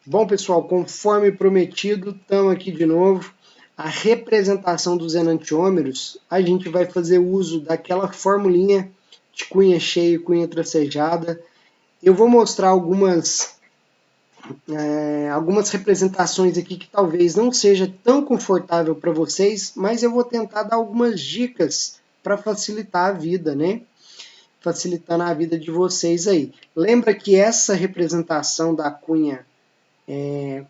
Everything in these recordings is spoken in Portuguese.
Bom, pessoal, conforme prometido, estamos aqui de novo. A representação dos enantiômeros, a gente vai fazer uso daquela formulinha de cunha cheia e cunha tracejada. Eu vou mostrar algumas representações aqui que talvez não seja tão confortável para vocês, mas eu vou tentar dar algumas dicas para facilitar a vida, né? Facilitando a vida de vocês aí. Lembra que essa representação da cunha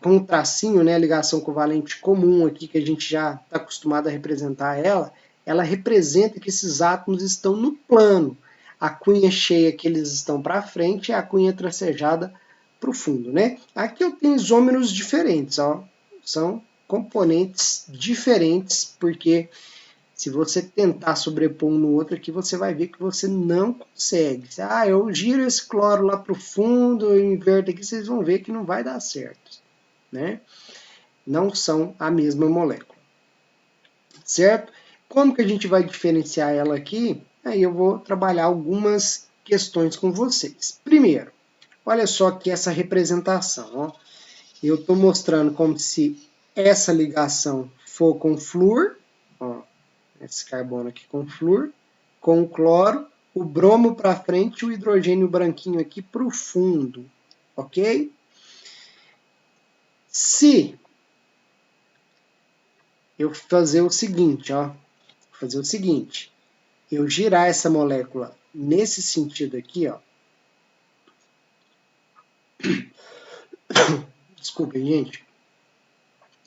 com o tracinho, né, a ligação covalente comum aqui, que a gente já está acostumado a representar ela representa que esses átomos estão no plano. A cunha cheia que eles estão para frente e a cunha tracejada para o fundo, né? Aqui eu tenho isômeros diferentes, ó. São componentes diferentes, porque se você tentar sobrepor um no outro aqui, você vai ver que você não consegue. Eu giro esse cloro lá para o fundo, eu inverto aqui, vocês vão ver que não vai dar certo, né? Não são a mesma molécula, certo? Como que a gente vai diferenciar ela aqui? Aí eu vou trabalhar algumas questões com vocês. Primeiro, olha só aqui essa representação, ó. Eu estou mostrando como se essa ligação for com flúor, ó, esse carbono aqui com flúor, com o cloro, o bromo para frente e o hidrogênio branquinho aqui para o fundo, ok? Se eu fazer o seguinte, ó, eu girar essa molécula nesse sentido aqui, ó, desculpem, gente,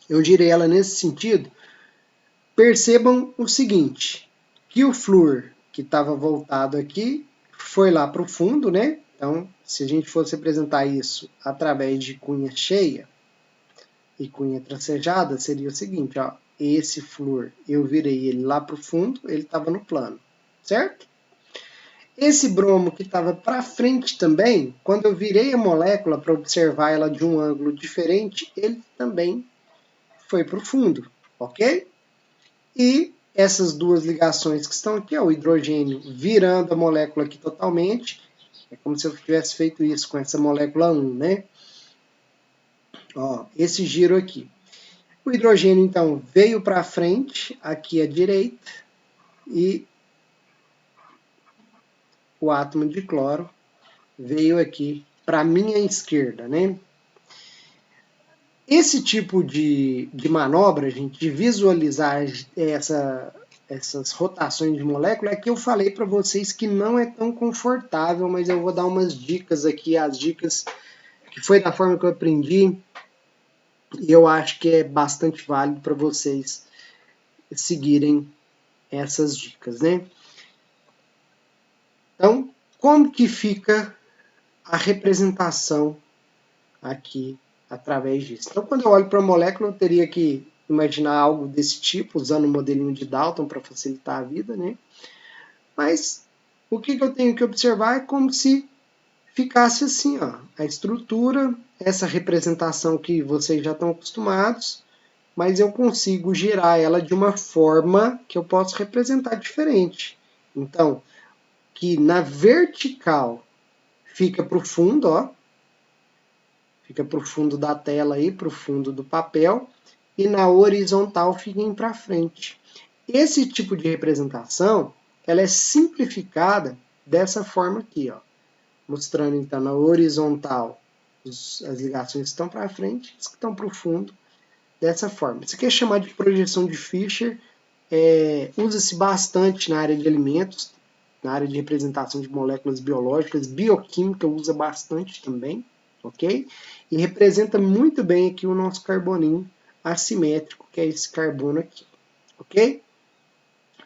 eu girei ela nesse sentido, percebam o seguinte, que o flúor que estava voltado aqui foi lá para o fundo, né? Então, se a gente fosse representar isso através de cunha cheia e cunha tracejada, seria o seguinte, ó, esse flúor, eu virei ele lá para o fundo, ele estava no plano, certo? Esse bromo que estava para frente também, quando eu virei a molécula para observar ela de um ângulo diferente, ele também foi para o fundo, ok? E essas duas ligações que estão aqui, ó, o hidrogênio virando a molécula aqui totalmente, é como se eu tivesse feito isso com essa molécula 1, né? Ó, esse giro aqui. O hidrogênio, então, veio para frente, aqui à direita, e o átomo de cloro veio aqui para a minha esquerda, né? Esse tipo de manobra, gente, de visualizar essas rotações de molécula, é que eu falei para vocês que não é tão confortável, mas eu vou dar umas dicas aqui, as dicas que foi da forma que eu aprendi, e eu acho que é bastante válido para vocês seguirem essas dicas, né? Então, como que fica a representação aqui através disso? Então, quando eu olho para a molécula, eu teria que imaginar algo desse tipo, usando o modelinho de Dalton para facilitar a vida, né? Mas o que eu tenho que observar é como se ficasse assim, ó, a estrutura, essa representação que vocês já estão acostumados, mas eu consigo girar ela de uma forma que eu posso representar diferente. Então, que na vertical fica para o fundo, ó, fica para o fundo da tela aí, para o fundo do papel, e na horizontal fiquem para frente. Esse tipo de representação, ela é simplificada dessa forma aqui, ó, mostrando então na horizontal as ligações que estão para frente, as que estão para o fundo, dessa forma. Isso aqui é chamado de projeção de Fischer, usa-se bastante na área de alimentos, na área de representação de moléculas biológicas, bioquímica usa bastante também, ok? E representa muito bem aqui o nosso carboninho assimétrico, que é esse carbono aqui, ok?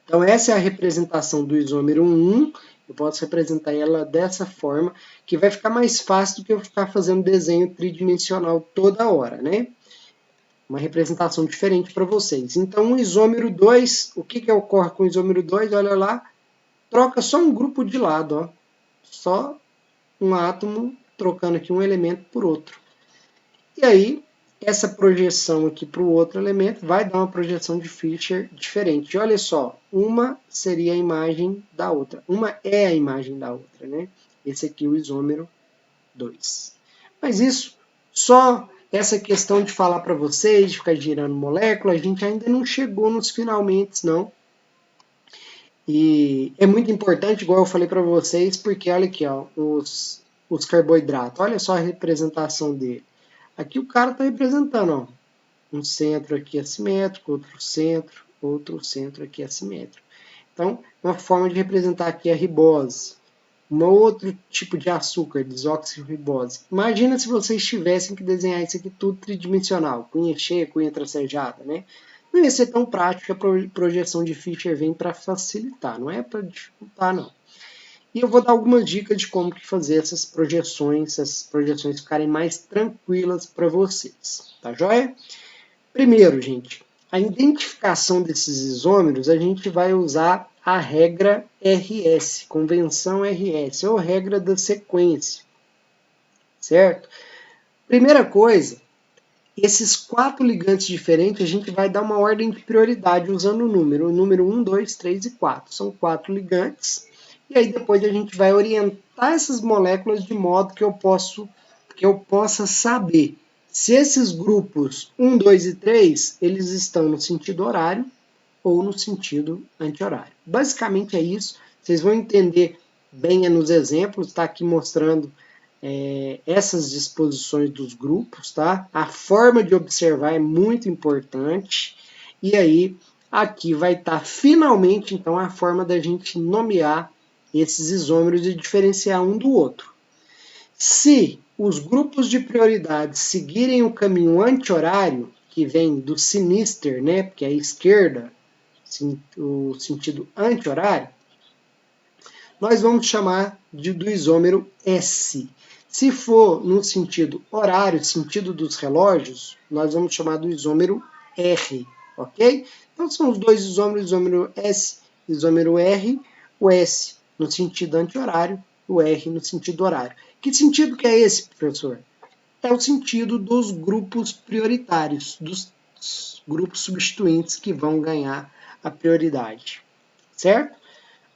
Então essa é a representação do isômero 1, eu posso representar ela dessa forma, que vai ficar mais fácil do que eu ficar fazendo desenho tridimensional toda hora, né? Uma representação diferente para vocês. Então o isômero 2, o que ocorre com o isômero 2? Olha lá, troca só um grupo de lado, ó. Só um átomo trocando aqui um elemento por outro. E aí, essa projeção aqui para o outro elemento vai dar uma projeção de Fischer diferente. E olha só, uma seria a imagem da outra. Uma é a imagem da outra, né? Esse aqui é o isômero 2. Mas isso só essa questão de falar para vocês, de ficar girando molécula, a gente ainda não chegou nos finalmente, não. E é muito importante, igual eu falei para vocês, porque olha aqui, ó, os carboidratos, olha só a representação dele. Aqui o cara está representando, ó, um centro aqui assimétrico, outro centro aqui assimétrico. Então, uma forma de representar aqui a ribose. Um outro tipo de açúcar, desoxirribose. Imagina se vocês tivessem que desenhar isso aqui tudo tridimensional, cunha cheia, cunha tracejada, né? Não ia ser tão prático, a projeção de Fischer vem para facilitar, não é para dificultar, não. E eu vou dar algumas dicas de como que fazer essas projeções ficarem mais tranquilas para vocês, tá joia? Primeiro, gente, a identificação desses isômeros, a gente vai usar a regra RS, convenção RS, ou regra da sequência, certo? Primeira coisa, esses 4 ligantes diferentes, a gente vai dar uma ordem de prioridade usando o número 1, 2, 3 e 4. São 4 ligantes, e aí depois a gente vai orientar essas moléculas de modo que eu possa saber se esses grupos 1, 2 e 3, eles estão no sentido horário ou no sentido anti-horário. Basicamente é isso. Vocês vão entender bem nos exemplos, está aqui mostrando essas disposições dos grupos, tá? A forma de observar é muito importante. E aí, aqui vai estar finalmente, então, a forma da gente nomear esses isômeros e diferenciar um do outro. Se os grupos de prioridade seguirem o caminho anti-horário, que vem do sinister, né, porque é a esquerda, o sentido anti-horário, nós vamos chamar do isômero S. Se for no sentido horário, sentido dos relógios, nós vamos chamar do isômero R, ok? Então são os dois isômeros, isômero S, isômero R, o S no sentido anti-horário, o R no sentido horário. Que sentido que é esse, professor? É o sentido dos grupos prioritários, dos grupos substituintes que vão ganhar a prioridade, certo?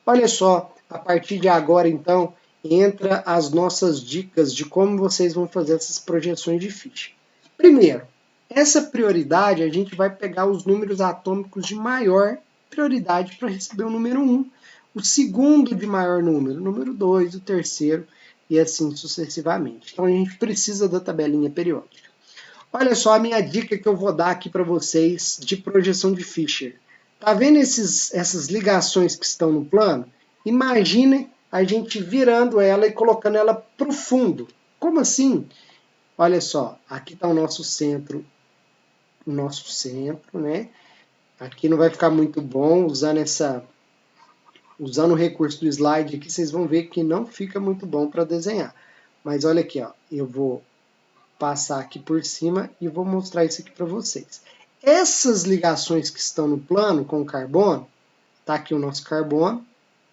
Olha só, a partir de agora, então, entra as nossas dicas de como vocês vão fazer essas projeções de Fischer. Primeiro, essa prioridade, a gente vai pegar os números atômicos de maior prioridade para receber o número 1, o segundo de maior número, o número 2, o terceiro, e assim sucessivamente. Então, a gente precisa da tabelinha periódica. Olha só a minha dica que eu vou dar aqui para vocês de projeção de Fischer. Tá vendo essas ligações que estão no plano? Imagine a gente virando ela e colocando ela para o fundo. Como assim? Olha só, aqui está o nosso centro, né? Aqui não vai ficar muito bom usando o recurso do slide aqui, vocês vão ver que não fica muito bom para desenhar. Mas olha aqui, ó, eu vou passar aqui por cima e vou mostrar isso aqui para vocês. Essas ligações que estão no plano com o carbono, tá aqui o nosso carbono,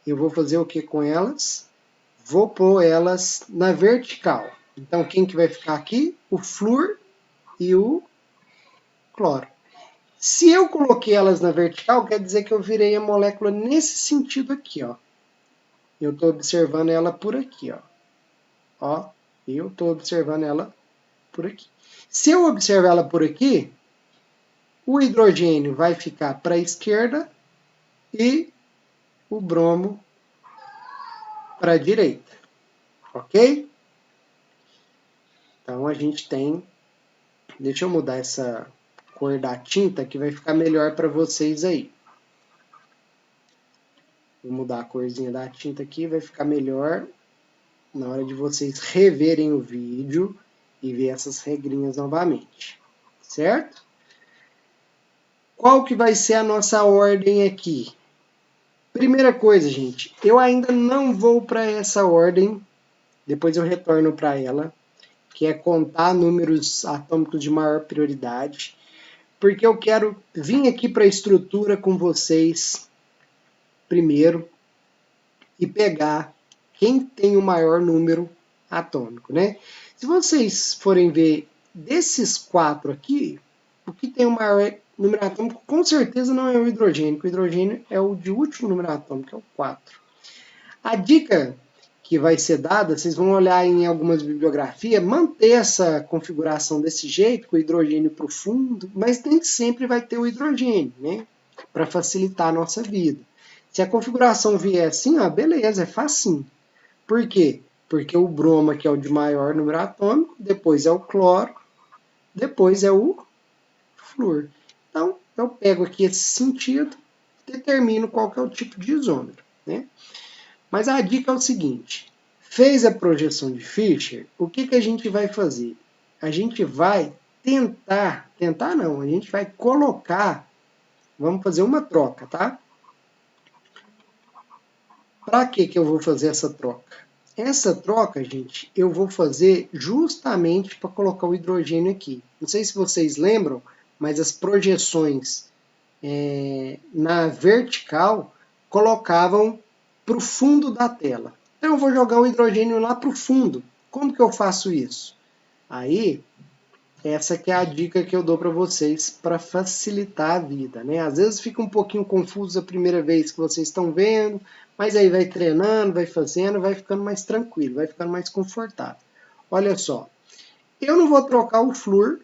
eu vou fazer o que com elas? Vou pôr elas na vertical. Então, quem que vai ficar aqui? O flúor e o cloro. Se eu coloquei elas na vertical, quer dizer que eu virei a molécula nesse sentido aqui, ó. Eu estou observando ela por aqui, ó. Ó, eu estou observando ela por aqui. Se eu observar ela por aqui, o hidrogênio vai ficar para a esquerda e o bromo para a direita, ok? Então a gente tem, deixa eu mudar essa cor da tinta que vai ficar melhor para vocês aí. Vou mudar a corzinha da tinta aqui, vai ficar melhor na hora de vocês reverem o vídeo e ver essas regrinhas novamente, certo? Qual que vai ser a nossa ordem aqui? Primeira coisa, gente, eu ainda não vou para essa ordem, depois eu retorno para ela, que é contar números atômicos de maior prioridade, porque eu quero vir aqui para a estrutura com vocês primeiro e pegar quem tem o maior número atômico, né? Se vocês forem ver desses 4 aqui, o que tem o maior número atômico com certeza não é o hidrogênio, o hidrogênio é o de último número atômico, é o 4. A dica que vai ser dada, vocês vão olhar em algumas bibliografias, manter essa configuração desse jeito, com o hidrogênio para o fundo, mas nem sempre vai ter o hidrogênio, né? Para facilitar a nossa vida. Se a configuração vier assim, ó, beleza, é facinho. Por quê? Porque o bromo aqui é o de maior número atômico, depois é o cloro, depois é o flúor. Então, eu pego aqui esse sentido, determino qual que é o tipo de isômero, né? Mas a dica é o seguinte, fez a projeção de Fischer, o que, que a gente vai fazer? A gente vai tentar não, a gente vai colocar, vamos fazer uma troca, tá? Para que eu vou fazer essa troca? Essa troca, gente, eu vou fazer justamente para colocar o hidrogênio aqui. Não sei se vocês lembram, mas as projeções na vertical colocavam para o fundo da tela. Então eu vou jogar o hidrogênio lá para o fundo. Como que eu faço isso? Aí, essa que é a dica que eu dou para vocês para facilitar a vida, né? Às vezes fica um pouquinho confuso a primeira vez que vocês estão vendo, mas aí vai treinando, vai fazendo, vai ficando mais tranquilo, vai ficando mais confortável. Olha só, eu não vou trocar o flúor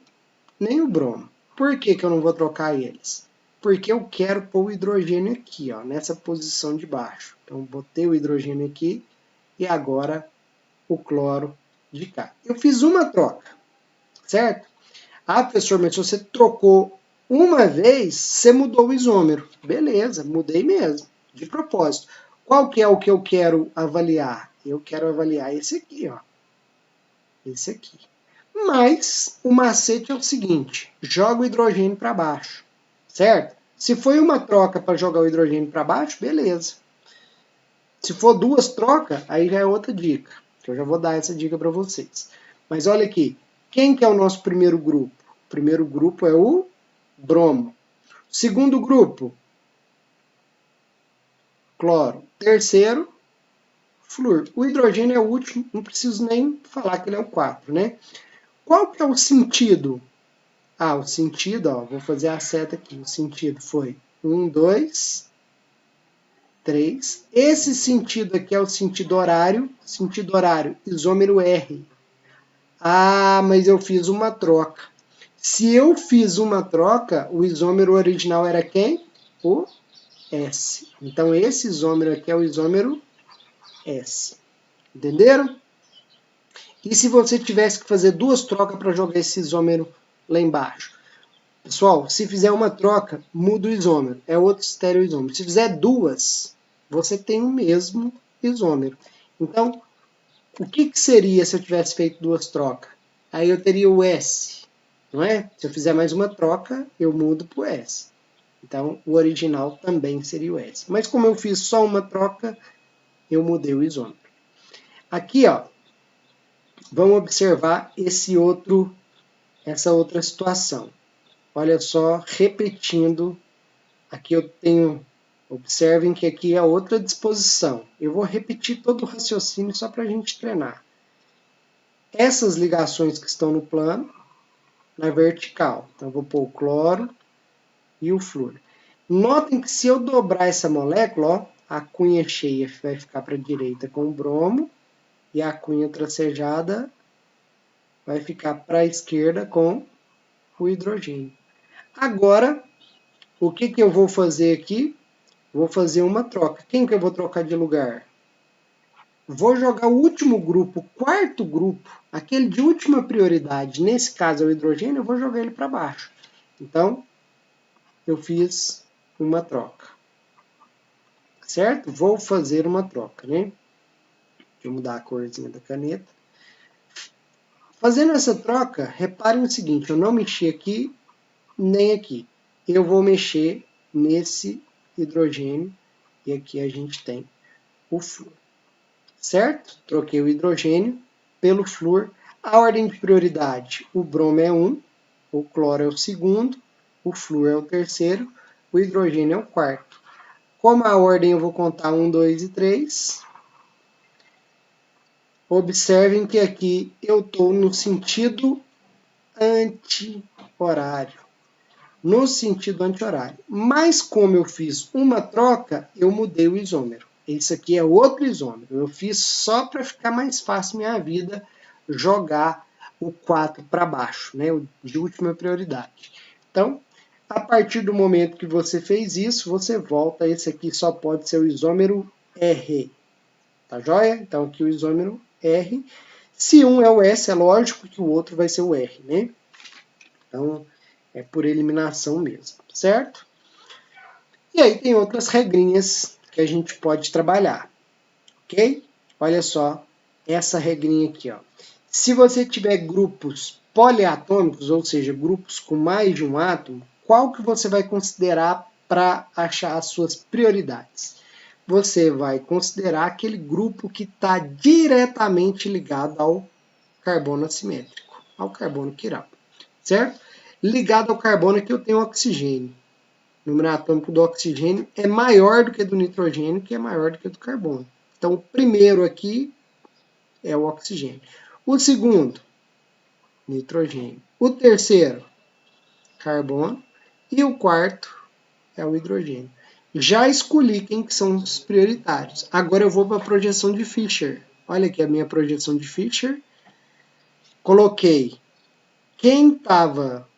nem o bromo. Por que eu não vou trocar eles? Porque eu quero pôr o hidrogênio aqui, ó, nessa posição de baixo. Então, botei o hidrogênio aqui e agora o cloro de cá. Eu fiz uma troca, certo? Ah, professor, mas se você trocou uma vez, você mudou o isômero. Beleza, mudei mesmo, de propósito. Qual que é o que eu quero avaliar? Eu quero avaliar esse aqui, ó. Esse aqui. Mas o macete é o seguinte, joga o hidrogênio para baixo, certo? Se foi uma troca para jogar o hidrogênio para baixo, beleza. Se for duas trocas, aí já é outra dica, que eu já vou dar essa dica para vocês. Mas olha aqui, quem que é o nosso primeiro grupo? O primeiro grupo é o bromo. Segundo grupo, cloro. Terceiro, flúor. O hidrogênio é o último, não preciso nem falar que ele é o 4, né? Qual que é o sentido? Ah, o sentido, ó, vou fazer a seta aqui. O sentido foi 1, 2, 3. Esse sentido aqui é o sentido horário, isômero R. Ah, mas eu fiz uma troca. Se eu fiz uma troca, o isômero original era quem? O S. Então, esse isômero aqui é o isômero S. Entenderam? E se você tivesse que fazer duas trocas para jogar esse isômero lá embaixo? Pessoal, se fizer uma troca, muda o isômero. É outro estereoisômero. Se fizer duas, você tem o mesmo isômero. Então, o que seria se eu tivesse feito duas trocas? Aí eu teria o S, não é? Se eu fizer mais uma troca, eu mudo para o S. Então, o original também seria o S. Mas como eu fiz só uma troca, eu mudei o isômero. Aqui, ó, vamos observar essa outra situação. Olha só, repetindo, aqui eu tenho, observem que aqui é outra disposição. Eu vou repetir todo o raciocínio só para a gente treinar. Essas ligações que estão no plano, na vertical. Então, eu vou pôr o cloro e o flúor. Notem que se eu dobrar essa molécula, ó, a cunha cheia vai ficar para a direita com o bromo e a cunha tracejada vai ficar para a esquerda com o hidrogênio. Agora, o que eu vou fazer aqui? Vou fazer uma troca. Quem que eu vou trocar de lugar? Vou jogar o último grupo, o quarto grupo, aquele de última prioridade, nesse caso é o hidrogênio, eu vou jogar ele para baixo. Então, eu fiz uma troca. Certo? Vou fazer uma troca, né? Deixa eu mudar a corzinha da caneta. Fazendo essa troca, reparem o seguinte, eu não mexi aqui nem aqui. Eu vou mexer nesse hidrogênio e aqui a gente tem o flúor. Certo? Troquei o hidrogênio pelo flúor. A ordem de prioridade, o bromo é 1, o cloro é o segundo, o flúor é o terceiro, o hidrogênio é o quarto. Como a ordem eu vou contar 1, 2 e 3. Observem que aqui eu estou no sentido anti-horário. No sentido anti-horário. Mas como eu fiz uma troca, eu mudei o isômero. Esse aqui é outro isômero. Eu fiz só para ficar mais fácil minha vida jogar o 4 para baixo, né? O de última prioridade. Então, a partir do momento que você fez isso, você volta. Esse aqui só pode ser o isômero R. Tá joia? Então, aqui o isômero R. Se um é o S, é lógico que o outro vai ser o R, né? Então, é por eliminação mesmo, certo? E aí tem outras regrinhas que a gente pode trabalhar, ok? Olha só essa regrinha aqui, ó. Se você tiver grupos poliatômicos, ou seja, grupos com mais de um átomo, qual que você vai considerar para achar as suas prioridades? Você vai considerar aquele grupo que está diretamente ligado ao carbono assimétrico, ao carbono quiral, certo? Ligado ao carbono aqui eu tenho oxigênio. O número atômico do oxigênio é maior do que do nitrogênio, que é maior do que do carbono. Então, o primeiro aqui é o oxigênio. O segundo, nitrogênio. O terceiro, carbono. E o quarto é o hidrogênio. Já escolhi quem que são os prioritários. Agora eu vou para a projeção de Fischer. Olha aqui a minha projeção de Fischer. Coloquei quem estava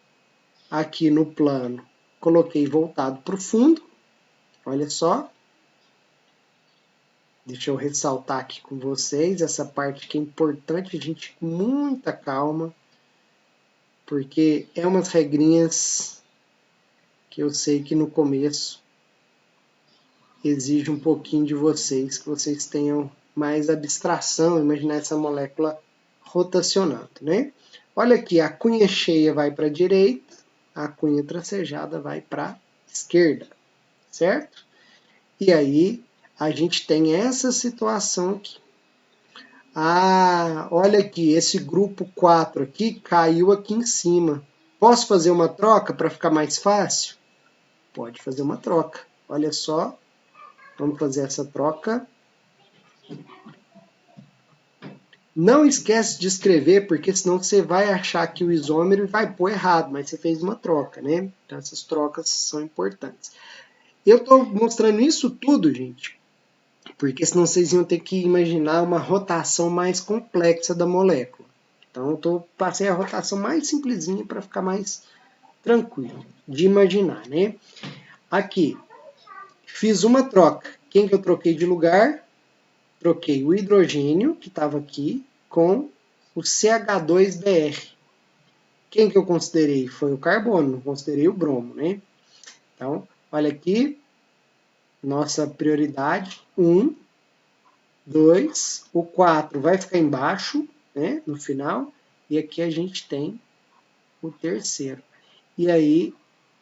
aqui no plano, coloquei voltado para o fundo. Olha só. Deixa eu ressaltar aqui com vocês essa parte que é importante, a gente com muita calma, porque é umas regrinhas que eu sei que no começo exige um pouquinho de vocês, que vocês tenham mais abstração, imaginar essa molécula rotacionando, né? Olha aqui, a cunha cheia vai para a direita, a cunha tracejada vai para a esquerda, certo? E aí a gente tem essa situação aqui. Ah, olha aqui, esse grupo 4 aqui caiu aqui em cima. Posso fazer uma troca para ficar mais fácil? Pode fazer uma troca. Olha só, vamos fazer essa troca. Não esquece de escrever, porque senão você vai achar aqui o isômero e vai pôr errado, mas você fez uma troca, né? Então essas trocas são importantes. Eu estou mostrando isso tudo, gente, porque senão vocês iam ter que imaginar uma rotação mais complexa da molécula. Então eu passei a rotação mais simplesinha para ficar mais tranquilo de imaginar, né? Aqui, fiz uma troca. Quem que eu troquei de lugar? Troquei o hidrogênio, que estava aqui, com o CH2Br. Quem que eu considerei? Foi o carbono, não considerei o bromo, né? Então, olha aqui, nossa prioridade, 1, 2, o 4 vai ficar embaixo, né, no final, e aqui a gente tem o terceiro. E aí,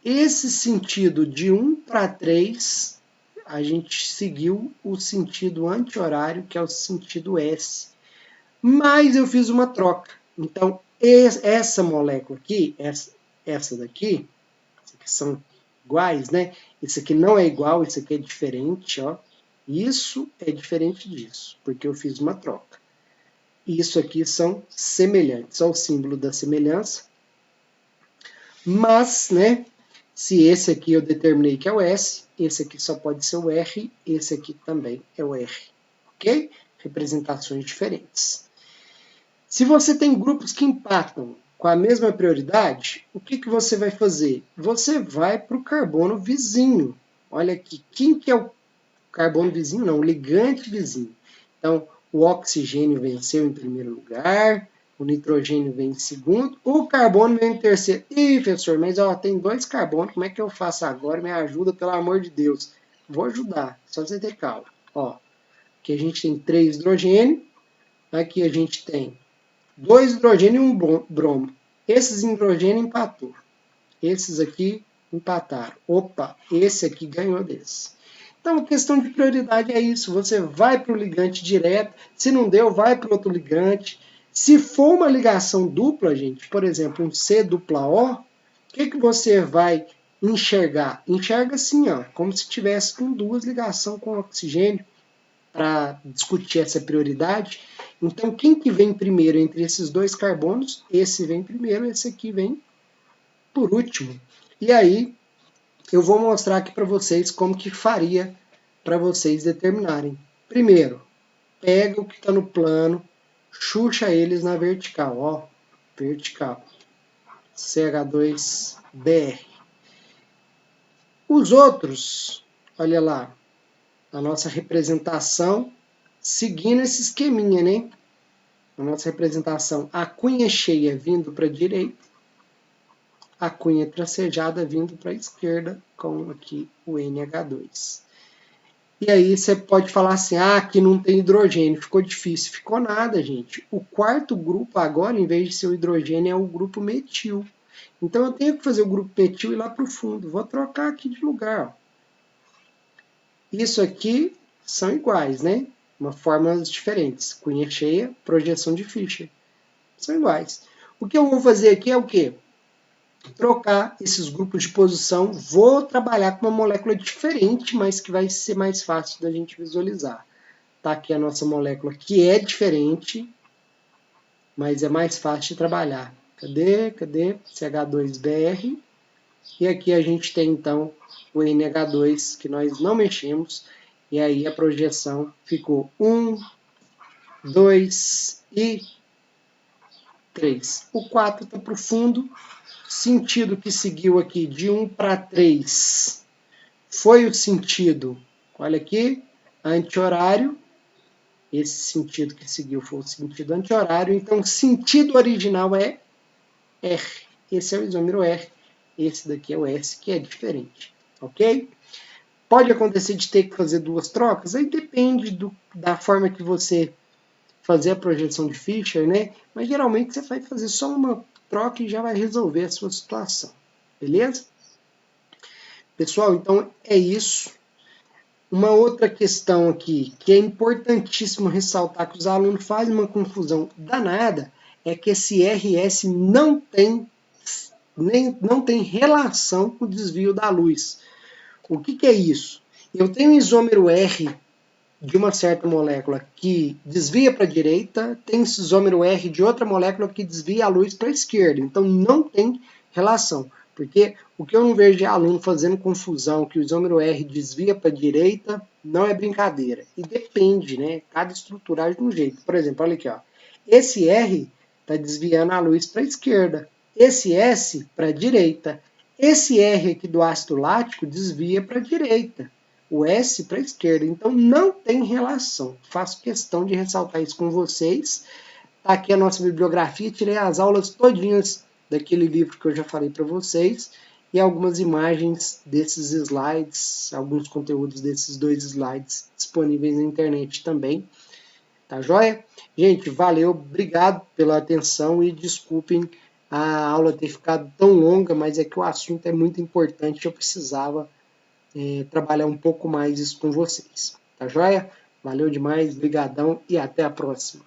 esse sentido de 1 para 3, a gente seguiu o sentido anti-horário, que é o sentido S. Mas eu fiz uma troca. Então, essa molécula aqui, essa daqui, que são iguais, né? Esse aqui não é igual, esse aqui é diferente, ó. Isso é diferente disso, porque eu fiz uma troca. Isso aqui são semelhantes, ó, o símbolo da semelhança. Mas, né, se esse aqui eu determinei que é o S, esse aqui só pode ser o R, esse aqui também é o R, ok? Representações diferentes. Se você tem grupos que empatam com a mesma prioridade, o que você vai fazer? Você vai para o carbono vizinho. Olha aqui, quem que é o carbono vizinho? Não, o ligante vizinho. Então, o oxigênio venceu em primeiro lugar, o nitrogênio vem em segundo, o carbono vem em terceiro. Ih, professor, mas ó, tem 2 carbonos, como é que eu faço agora? Me ajuda, pelo amor de Deus. Vou ajudar, só você ter calma. Ó, aqui a gente tem 3 hidrogênio, aqui a gente tem 2 hidrogênio e um bromo. Esses hidrogênio empatou. Esses aqui empataram. Opa, esse aqui ganhou desse. Então, a questão de prioridade é isso. Você vai para o ligante direto. Se não deu, vai para outro ligante. Se for uma ligação dupla, gente, por exemplo, um C dupla O, o que você vai enxergar? Enxerga assim, ó, como se tivesse com 2 ligações com oxigênio para discutir essa prioridade. Então, quem que vem primeiro entre esses 2 carbonos? Esse vem primeiro, esse aqui vem por último. E aí, eu vou mostrar aqui para vocês como que faria para vocês determinarem. Primeiro, pega o que está no plano, xuxa eles na vertical, ó, vertical, CH2BR. Os outros, olha lá, a nossa representação seguindo esse esqueminha, né? A nossa representação, a cunha cheia vindo para a direita, a cunha tracejada vindo para a esquerda, com aqui o NH2. E aí você pode falar assim, ah, aqui não tem hidrogênio, ficou difícil. Ficou nada, gente. O quarto grupo agora, em vez de ser o hidrogênio, é o grupo metil. Então eu tenho que fazer o grupo metil e ir lá para o fundo. Vou trocar aqui de lugar. Ó. Isso aqui são iguais, né? Uma fórmulas diferentes. Cunha cheia, projeção de Fischer. São iguais. O que eu vou fazer aqui é o quê? Trocar esses grupos de posição, vou trabalhar com uma molécula diferente, mas que vai ser mais fácil da gente visualizar. Tá aqui a nossa molécula, que é diferente, mas é mais fácil de trabalhar. Cadê? CH2BR. E aqui a gente tem, então, o NH2, que nós não mexemos. E aí a projeção ficou 1, 2 e 3. O 4 está para o fundo. Sentido que seguiu aqui de 1 para 3 foi o sentido, olha aqui, anti-horário. Esse sentido que seguiu foi o sentido anti-horário. Então, o sentido original é R. Esse é o isômero R. Esse daqui é o S, que é diferente. Ok? Pode acontecer de ter que fazer duas trocas? Aí depende da forma que você fazer a projeção de Fischer, né? Mas geralmente você vai fazer só uma troca e já vai resolver a sua situação. Beleza? Pessoal, então é isso. Uma outra questão aqui, que é importantíssimo ressaltar, que os alunos fazem uma confusão danada, é que esse RS não tem relação com o desvio da luz. O que é isso? Eu tenho um isômero R de uma certa molécula que desvia para a direita, tem esse isômero R de outra molécula que desvia a luz para a esquerda. Então não tem relação. Porque o que eu não vejo de aluno fazendo confusão, que o isômero R desvia para a direita, não é brincadeira. E depende, né? Cada estrutura age de um jeito. Por exemplo, olha aqui, ó. Esse R está desviando a luz para a esquerda. Esse S para a direita. Esse R aqui do ácido lático desvia para a direita. O S para a esquerda. Então não tem relação. Faço questão de ressaltar isso com vocês. Tá aqui a nossa bibliografia. Tirei as aulas todinhas daquele livro que eu já falei para vocês, e algumas imagens desses slides, alguns conteúdos desses 2 slides disponíveis na internet também. Tá joia? Gente, valeu, obrigado pela atenção e desculpem a aula ter ficado tão longa, mas é que o assunto é muito importante, eu precisava trabalhar um pouco mais isso com vocês. Tá joia? Valeu demais, brigadão e até a próxima.